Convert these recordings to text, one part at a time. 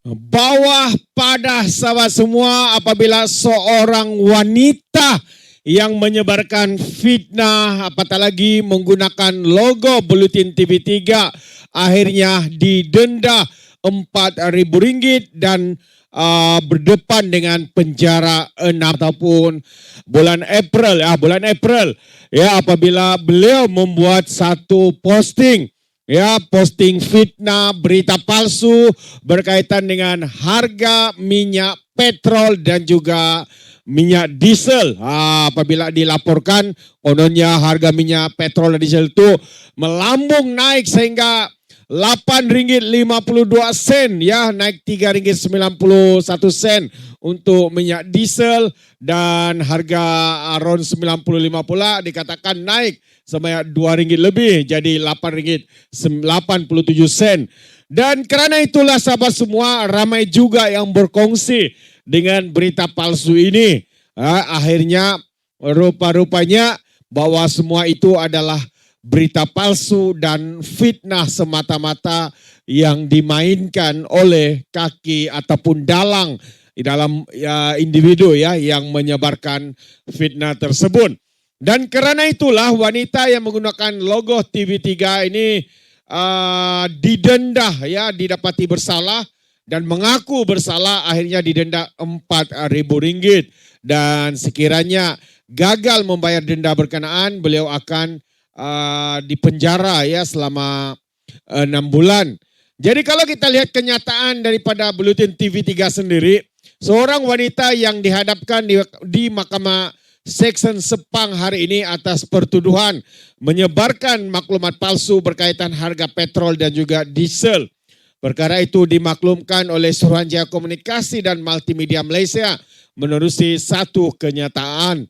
Bawah pada sahabat semua apabila seorang wanita yang menyebarkan fitnah apatah lagi menggunakan logo Buletin TV3 akhirnya didenda RM4.000 dan berdepan dengan penjara 6 ataupun bulan April apabila beliau membuat satu posting fitnah berita palsu berkaitan dengan harga minyak petrol dan juga minyak diesel. Apabila dilaporkan kononnya harga minyak petrol dan diesel itu melambung naik sehingga RM8.52 naik RM3.91 untuk minyak diesel dan harga RON 95 pula dikatakan naik sebanyak RM2 lebih jadi RM8.87. Dan kerana itulah sahabat semua ramai juga yang berkongsi dengan berita palsu ini. Akhirnya rupa-rupanya bahwa semua itu adalah berita palsu dan fitnah semata-mata yang dimainkan oleh kaki ataupun dalang di dalam individu yang menyebarkan fitnah tersebut. Dan kerana itulah wanita yang menggunakan logo TV3 ini didenda didapati bersalah dan mengaku bersalah akhirnya didenda RM4.000 dan sekiranya gagal membayar denda berkenaan beliau akan dipenjara selama 6 bulan. Jadi kalau kita lihat kenyataan daripada Buletin TV3 sendiri, seorang wanita yang dihadapkan di Mahkamah Seksyen Sepang hari ini atas pertuduhan menyebarkan maklumat palsu berkaitan harga petrol dan juga diesel. Perkara itu dimaklumkan oleh Suruhanjaya Komunikasi dan Multimedia Malaysia menerusi satu kenyataan.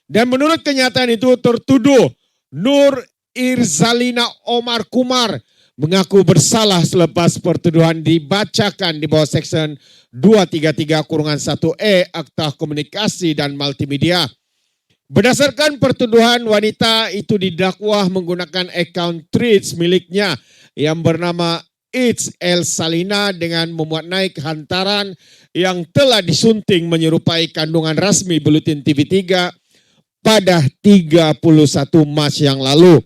Dan menurut kenyataan itu tertuduh Nur Irzalina Omar Kumar mengaku bersalah selepas pertuduhan dibacakan di bawah Seksyen 233-1E Akta Komunikasi dan Multimedia. Berdasarkan pertuduhan, wanita itu didakwa menggunakan akaun Threads miliknya yang bernama It's El Salina dengan memuat naik hantaran yang telah disunting menyerupai kandungan rasmi Buletin TV3 pada 31 Mac yang lalu.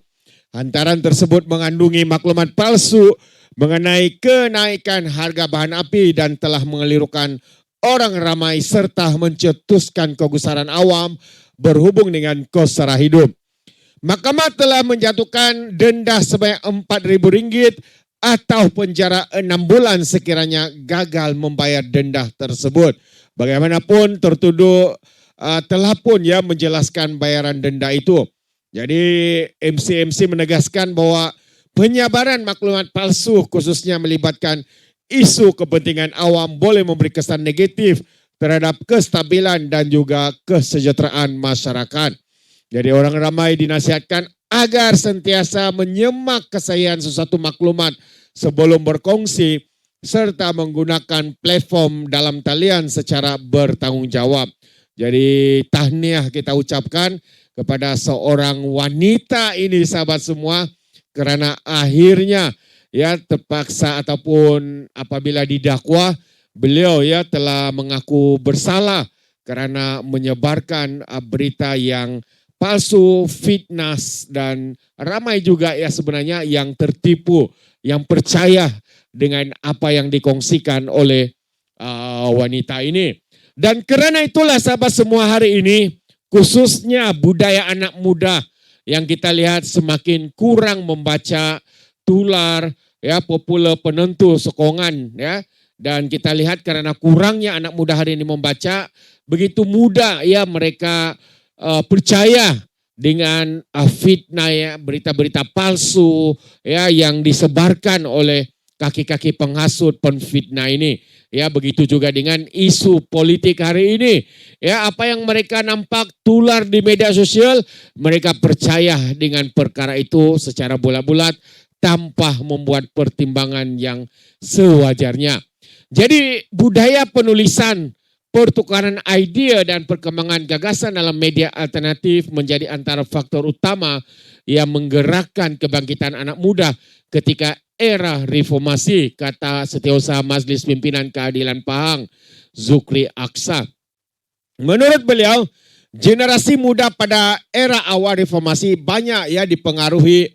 Hantaran tersebut mengandungi maklumat palsu mengenai kenaikan harga bahan api dan telah mengelirukan orang ramai serta mencetuskan kegusaran awam berhubung dengan kos sara hidup. Mahkamah telah menjatuhkan denda sebanyak RM4.000 atau penjara 6 bulan sekiranya gagal membayar denda tersebut. Bagaimanapun tertuduh telah pun menjelaskan bayaran denda itu. Jadi MC menegaskan bahwa penyebaran maklumat palsu khususnya melibatkan isu kepentingan awam boleh memberi kesan negatif terhadap kestabilan dan juga kesejahteraan masyarakat. Jadi orang ramai dinasihatkan agar sentiasa menyemak kesahihan sesuatu maklumat sebelum berkongsi serta menggunakan platform dalam talian secara bertanggung jawab. Jadi tahniah kita ucapkan kepada seorang wanita ini sahabat semua kerana akhirnya terpaksa ataupun apabila didakwa beliau telah mengaku bersalah kerana menyebarkan berita yang palsu, fitnah dan ramai juga sebenarnya yang tertipu, yang percaya dengan apa yang dikongsikan oleh wanita ini. Dan kerana itulah sahabat semua hari ini khususnya budaya anak muda yang kita lihat semakin kurang membaca tular popular penentu sokongan dan kita lihat karena kurangnya anak muda hari ini membaca begitu mudah mereka percaya dengan fitnah berita-berita palsu yang disebarkan oleh kaki-kaki penghasut penfitnah ini. Begitu juga dengan isu politik hari ini. Apa yang mereka nampak tular di media sosial, mereka percaya dengan perkara itu secara bulat-bulat tanpa membuat pertimbangan yang sewajarnya. Jadi budaya penulisan, pertukaran ide dan perkembangan gagasan dalam media alternatif menjadi antara faktor utama yang menggerakkan kebangkitan anak muda ketika era reformasi, kata Setiausaha Majlis Pimpinan Keadilan Pahang, Zukri Aksa. Menurut beliau, generasi muda pada era awal reformasi banyak dipengaruhi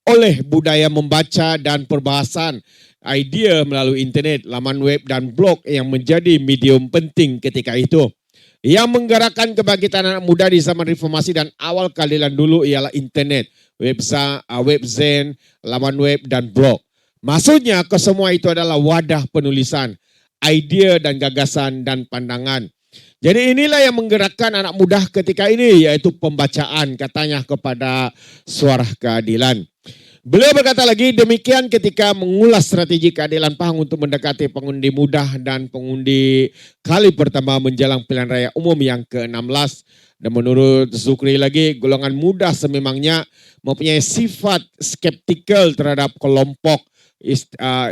oleh budaya membaca dan perbahasan idea melalui internet, laman web dan blog yang menjadi medium penting ketika itu. Yang menggerakkan kebangkitan anak muda di zaman reformasi dan awal keadilan dulu ialah internet, webzen, laman web dan blog. Maksudnya kesemua itu adalah wadah penulisan, idea dan gagasan dan pandangan. Jadi inilah yang menggerakkan anak muda ketika ini, yaitu pembacaan, katanya kepada Suara Keadilan. Beliau berkata lagi demikian ketika mengulas strategi Keadilan Pahang untuk mendekati pengundi muda dan pengundi kali pertama menjelang pilihan raya umum yang ke-16. Dan menurut Zukri lagi, golongan muda sememangnya mempunyai sifat skeptikal terhadap kelompok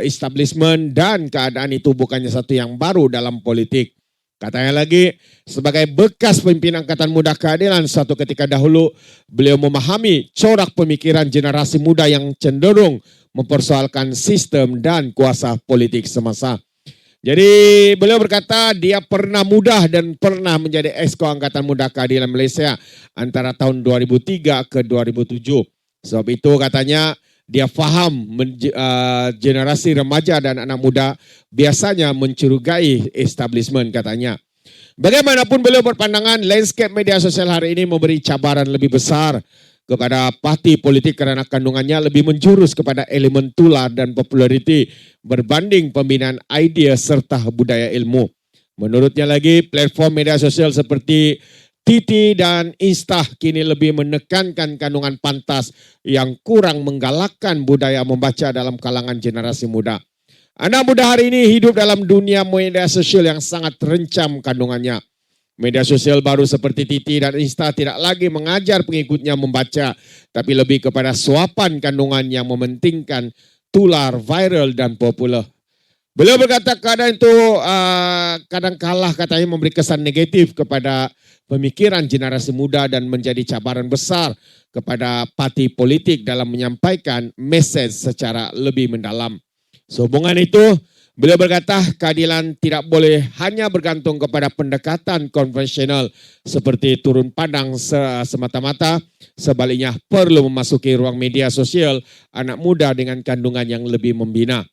establishment dan keadaan itu bukannya satu yang baru dalam politik. Katanya lagi, sebagai bekas pemimpin Angkatan Muda Keadilan suatu ketika dahulu, beliau memahami corak pemikiran generasi muda yang cenderung mempersoalkan sistem dan kuasa politik semasa. Jadi beliau berkata dia pernah muda dan pernah menjadi Exco Angkatan Muda Keadilan Malaysia antara tahun 2003 ke 2007. Sebab itu katanya dia faham generasi remaja dan anak muda biasanya mencurigai establishment, katanya. Bagaimanapun beliau berpandangan landscape media sosial hari ini memberi cabaran lebih besar kepada parti politik kerana kandungannya lebih menjurus kepada elemen tular dan populariti berbanding pembinaan idea serta budaya ilmu. Menurutnya lagi, platform media sosial seperti Titi dan Insta kini lebih menekankan kandungan pantas yang kurang menggalakkan budaya membaca dalam kalangan generasi muda. Anak muda hari ini hidup dalam dunia media sosial yang sangat terancam kandungannya. Media sosial baru seperti Titi dan Insta tidak lagi mengajar pengikutnya membaca, tapi lebih kepada suapan kandungan yang mementingkan tular, viral dan popular. Beliau berkata keadaan itu kadang kalah katanya memberi kesan negatif kepada pemikiran generasi muda dan menjadi cabaran besar kepada parti politik dalam menyampaikan mesej secara lebih mendalam. Sehubungan itu, beliau berkata keadilan tidak boleh hanya bergantung kepada pendekatan konvensional seperti turun pandang semata-mata. Sebaliknya perlu memasuki ruang media sosial anak muda dengan kandungan yang lebih membina.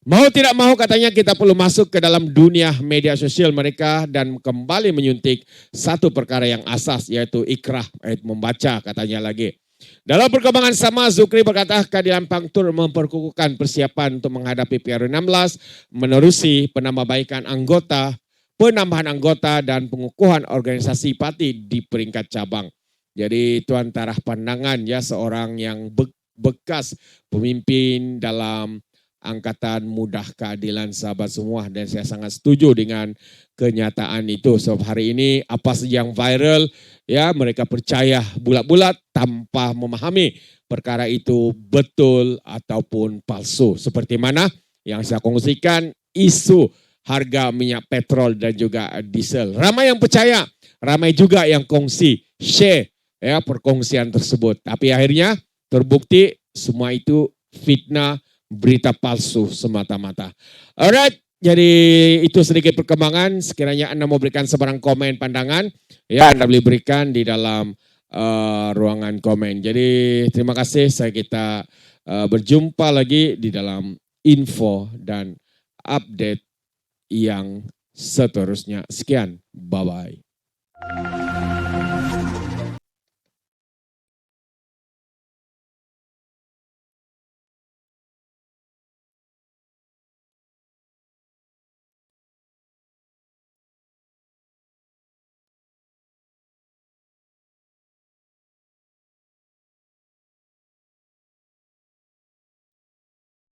Mau tidak mau katanya kita perlu masuk ke dalam dunia media sosial mereka dan kembali menyuntik satu perkara yang asas, yaitu ikrah, membaca, katanya lagi. Dalam perkembangan sama, Zukri berkata Keadilan Pahang turut memperkukuhkan persiapan untuk menghadapi PR16, menerusi penambahbaikan anggota, penambahan anggota dan pengukuhan organisasi parti di peringkat cabang. Jadi itu antara pandangan seorang yang bekas pemimpin dalam Angkatan Muda Keadilan, sahabat semua, dan saya sangat setuju dengan kenyataan itu. Sebab hari ini apa saja yang viral mereka percaya bulat-bulat tanpa memahami perkara itu betul ataupun palsu. Seperti mana yang saya kongsikan isu harga minyak petrol dan juga diesel. Ramai yang percaya, ramai juga yang kongsi, share perkongsian tersebut. Tapi akhirnya terbukti semua itu fitnah, berita palsu semata-mata. Alright, jadi itu sedikit perkembangan. Sekiranya Anda mau berikan sebarang komen pandangan, Anda boleh berikan di dalam ruangan komen. Jadi terima kasih, kita berjumpa lagi di dalam info dan update yang seterusnya. Sekian, bye-bye.